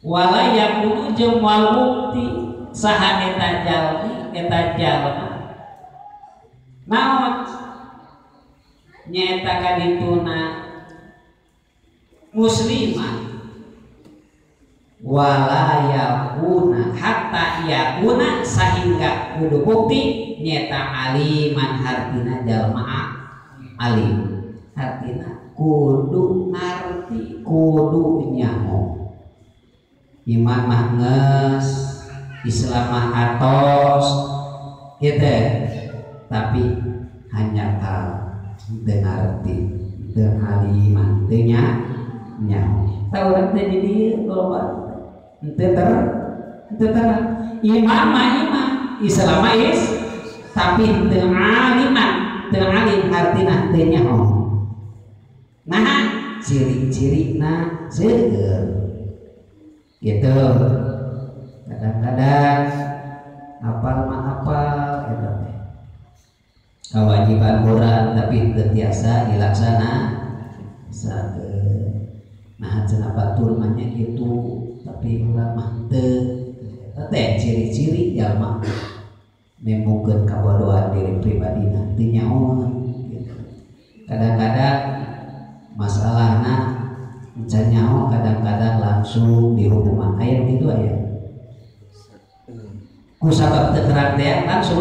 wala yakunu jeung wal bukti saha eta jalmi eta jalma naon nyaeta kadituna muslimah wala yakuna hatta yakuna sehingga kudu bukti nyata aliman hartina jalma alim hartina kudu ngarti kudu nyaho iman mah geus Islam mah atos gitu tapi hanya dengarti dan aliman teu nyaho tahu urang teh jadi loba ente terang imam mah imam Islam mah is tapi ente aliman teu alim artina teu nyaho nah ciri-cirina seueur gitu kadang-kadang hafal mah hafal gitu kewajiban Quran tapi teu tiasa dilaksana nah cenah batur mah nya kitu tapi urang mah teu teh ciri-ciri jalma nemungkeun kabodohan diri pribadina teu nyaho kadang-kadang masalahna encan nyaho kadang-kadang langsung dihukuman aya gitu aya ku sabab teu terang teh langsung